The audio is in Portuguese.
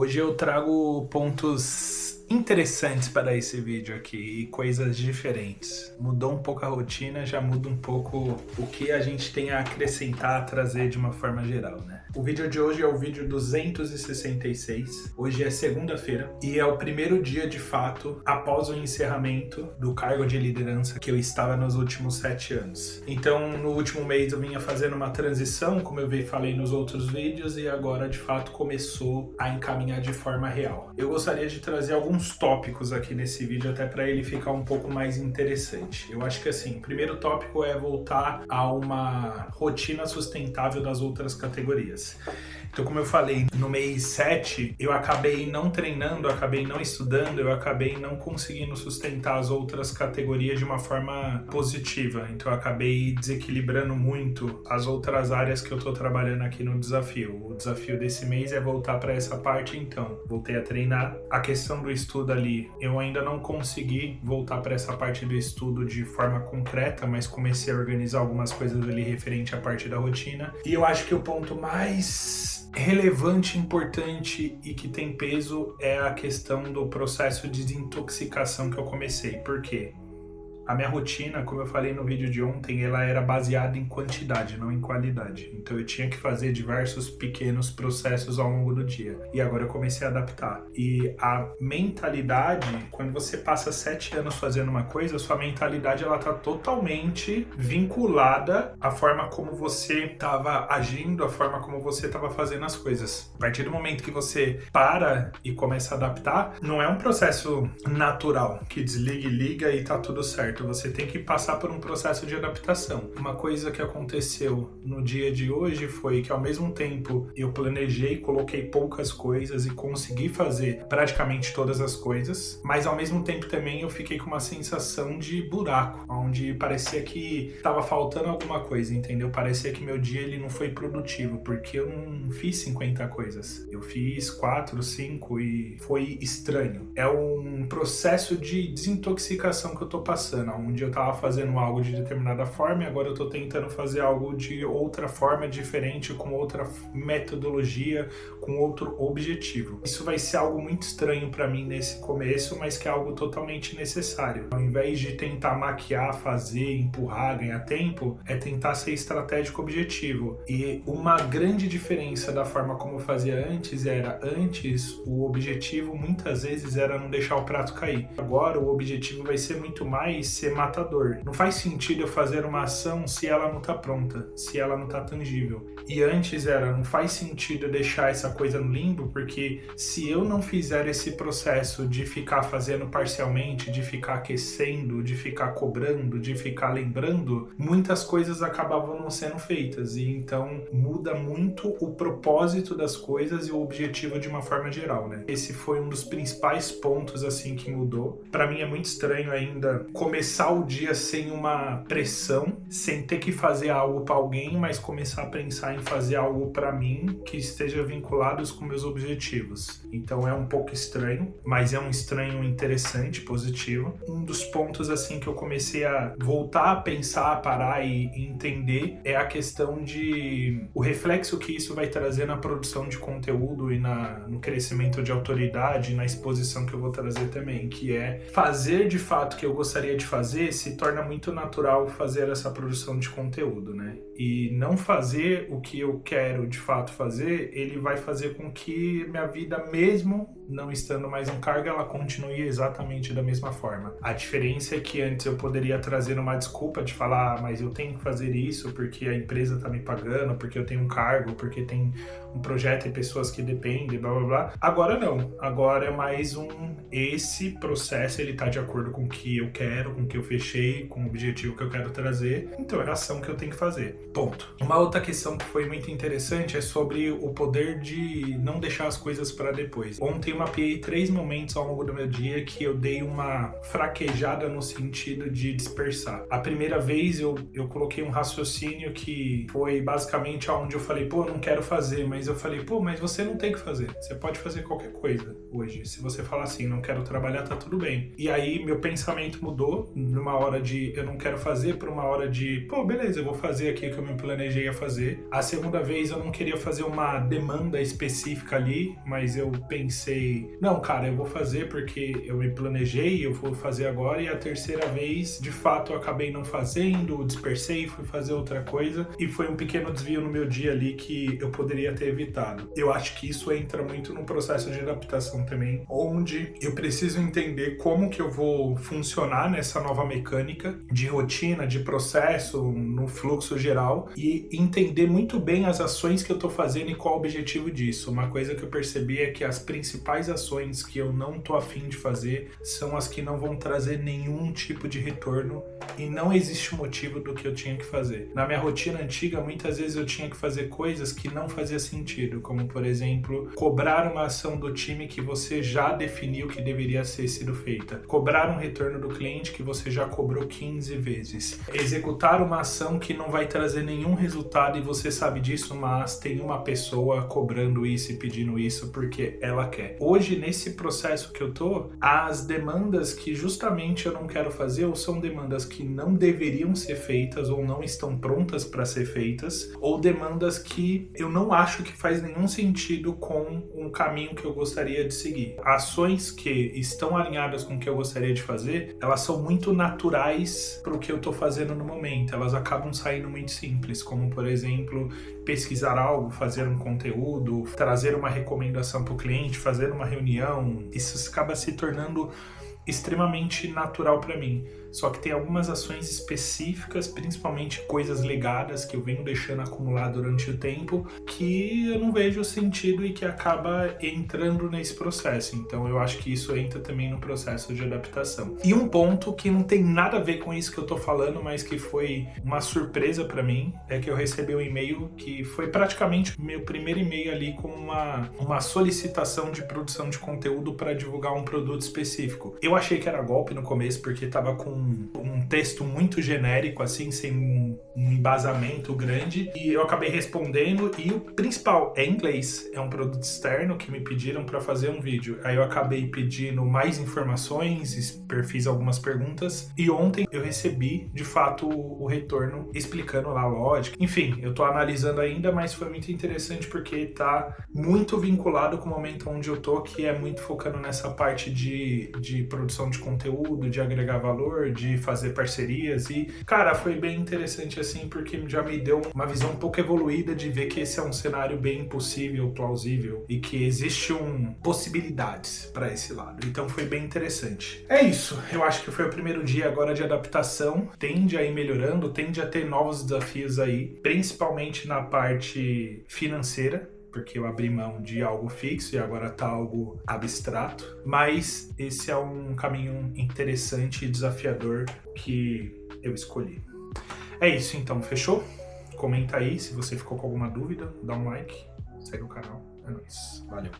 Hoje eu trago pontos interessantes para esse vídeo aqui e coisas diferentes. Mudou um pouco a rotina, já muda um pouco o que a gente tem a acrescentar, a trazer de uma forma geral, né? O vídeo de hoje é o vídeo 266. Hoje é segunda-feira e é o primeiro dia de fato após o encerramento do cargo de liderança que eu estava nos últimos 7 anos. Então, no último mês eu vinha fazendo uma transição, como eu falei nos outros vídeos, e agora de fato começou a encaminhar de forma real. Eu gostaria de trazer alguns tópicos aqui nesse vídeo até para ele ficar um pouco mais interessante. Eu acho que assim, o primeiro tópico é voltar a uma rotina sustentável das outras categorias. Então, como eu falei, no mês 7, eu acabei não treinando, acabei não estudando, eu acabei não conseguindo sustentar as outras categorias de uma forma positiva. Então, eu acabei desequilibrando muito as outras áreas que eu tô trabalhando aqui no desafio. O desafio desse mês é voltar para essa parte, então. Voltei a treinar. A questão do estudo ali, eu ainda não consegui voltar para essa parte do estudo de forma concreta, mas comecei a organizar algumas coisas ali referente à parte da rotina. E eu acho que o ponto mais relevante, importante e que tem peso é a questão do processo de desintoxicação que eu comecei. Por quê? A minha rotina, como eu falei no vídeo de ontem, ela era baseada em quantidade, não em qualidade. Então eu tinha que fazer diversos pequenos processos ao longo do dia. E agora eu comecei a adaptar. E a mentalidade, quando você passa 7 anos fazendo uma coisa, sua mentalidade ela tá totalmente vinculada à forma como você estava agindo, à forma como você estava fazendo as coisas. A partir do momento que você para e começa a adaptar, não é um processo natural, que desliga e liga e tá tudo certo. Você tem que passar por um processo de adaptação. Uma coisa que aconteceu no dia de hoje foi que ao mesmo tempo eu planejei, coloquei poucas coisas e consegui fazer praticamente todas as coisas, mas ao mesmo tempo também eu fiquei com uma sensação de buraco, onde parecia que estava faltando alguma coisa, entendeu? Parecia que meu dia ele não foi produtivo, porque eu não fiz 50 coisas. Eu fiz 4, 5 e foi estranho. É um processo de desintoxicação que eu tô passando, onde eu estava fazendo algo de determinada forma e agora eu estou tentando fazer algo de outra forma, diferente, com outra metodologia, com outro objetivo. Isso vai ser algo muito estranho para mim nesse começo, mas que é algo totalmente necessário. Ao invés de tentar maquiar, fazer, empurrar, ganhar tempo, é tentar ser estratégico objetivo. E uma grande diferença da forma como eu fazia antes era, antes o objetivo muitas vezes era não deixar o prato cair. Agora o objetivo vai ser muito mais ser matador. Não faz sentido eu fazer uma ação se ela não tá pronta, se ela não tá tangível. E antes era, não faz sentido eu deixar essa coisa no limbo, porque se eu não fizer esse processo de ficar fazendo parcialmente, de ficar aquecendo, de ficar cobrando, de ficar lembrando, muitas coisas acabavam não sendo feitas. E então muda muito o propósito das coisas e o objetivo de uma forma geral, né? Esse foi um dos principais pontos assim que mudou. Para mim é muito estranho ainda começar o dia sem uma pressão, sem ter que fazer algo para alguém, mas começar a pensar em fazer algo para mim que esteja vinculados com meus objetivos. Então é um pouco estranho, mas é um estranho interessante, positivo. Um dos pontos assim que eu comecei a voltar a pensar, a parar e entender é a questão de o reflexo que isso vai trazer na produção de conteúdo e no crescimento de autoridade, na exposição que eu vou trazer também, que é fazer de fato o que eu gostaria de fazer, se torna muito natural fazer essa produção de conteúdo, né? E não fazer o que eu quero de fato fazer, ele vai fazer com que minha vida, mesmo não estando mais em carga, ela continue exatamente da mesma forma. A diferença é que antes eu poderia trazer uma desculpa de falar, mas eu tenho que fazer isso porque a empresa tá me pagando, porque eu tenho um cargo, porque tem um projeto e pessoas que dependem, blá blá blá. Agora não. Agora é mais esse processo, ele tá de acordo com o que eu quero, com o que eu fechei, com o objetivo que eu quero trazer. Então é a ação que eu tenho que fazer. Ponto. Uma outra questão que foi muito interessante é sobre o poder de não deixar as coisas para depois. Ontem mapeei 3 momentos ao longo do meu dia que eu dei uma fraquejada no sentido de dispersar. A primeira vez eu coloquei um raciocínio que foi basicamente onde eu falei, pô, eu não quero fazer, mas eu falei, pô, mas você não tem que fazer. Você pode fazer qualquer coisa hoje. Se você falar assim, não quero trabalhar, tá tudo bem. E aí meu pensamento mudou numa hora de eu não quero fazer para uma hora de, pô, beleza, eu vou fazer aqui o que eu me planejei a fazer. A segunda vez eu não queria fazer uma demanda específica ali, mas eu pensei, não, cara, eu vou fazer porque eu me planejei, eu vou fazer agora. E a terceira vez, de fato, eu acabei não fazendo, dispersei, fui fazer outra coisa e foi um pequeno desvio no meu dia ali que eu poderia ter evitado. Eu acho que isso entra muito no processo de adaptação também, onde eu preciso entender como que eu vou funcionar nessa nova mecânica de rotina, de processo, no fluxo geral e entender muito bem as ações que eu tô fazendo e qual o objetivo disso. Uma coisa que eu percebi é que as principais ações que eu não tô afim de fazer são as que não vão trazer nenhum tipo de retorno e não existe motivo do que eu tinha que fazer. Na minha rotina antiga, muitas vezes eu tinha que fazer coisas que não fazia sentido, como por exemplo, cobrar uma ação do time que você já definiu que deveria ser sido feita, cobrar um retorno do cliente que você já cobrou 15 vezes, executar uma ação que não vai trazer nenhum resultado e você sabe disso, mas tem uma pessoa cobrando isso e pedindo isso porque ela quer. Hoje, nesse processo que eu tô, as demandas que justamente eu não quero fazer ou são demandas que não deveriam ser feitas ou não estão prontas para ser feitas, ou demandas que eu não acho que faz nenhum sentido com um caminho que eu gostaria de seguir. Ações que estão alinhadas com o que eu gostaria de fazer, elas são muito naturais para o que eu tô fazendo no momento. Elas acabam saindo muito simples, como por exemplo, pesquisar algo, fazer um conteúdo, trazer uma recomendação para o cliente, fazer uma reunião. Isso acaba se tornando extremamente natural para mim. Só que tem algumas ações específicas, principalmente coisas legadas que eu venho deixando acumular durante o tempo, que eu não vejo sentido e que acaba entrando nesse processo. Então eu acho que isso entra também no processo de adaptação. E um ponto que não tem nada a ver com isso que eu tô falando, mas que foi uma surpresa para mim, é que eu recebi um e-mail que foi praticamente o meu primeiro e-mail ali com uma solicitação de produção de conteúdo para divulgar um produto específico. Eu achei que era golpe no começo, porque tava com um texto muito genérico, assim, sem um embasamento grande, e eu acabei respondendo, e o principal é inglês, é um produto externo que me pediram para fazer um vídeo. Aí eu acabei pedindo mais informações, fiz algumas perguntas, e ontem eu recebi, de fato, o retorno explicando lá a lógica. Enfim, eu tô analisando ainda, mas foi muito interessante porque tá muito vinculado com o momento onde eu tô, que é muito focando nessa parte de produção de conteúdo, de agregar valor, de fazer parcerias e, cara, foi bem interessante assim, porque já me deu uma visão um pouco evoluída de ver que esse é um cenário bem possível, plausível e que existe possibilidades para esse lado. Então foi bem interessante. É isso, eu acho que foi o primeiro dia agora de adaptação, tende a ir melhorando, tende a ter novos desafios aí, principalmente na parte financeira, porque eu abri mão de algo fixo e agora tá algo abstrato, mas esse é um caminho interessante e desafiador que eu escolhi. É isso então, fechou? Comenta aí se você ficou com alguma dúvida, dá um like, segue o canal, é nóis, valeu!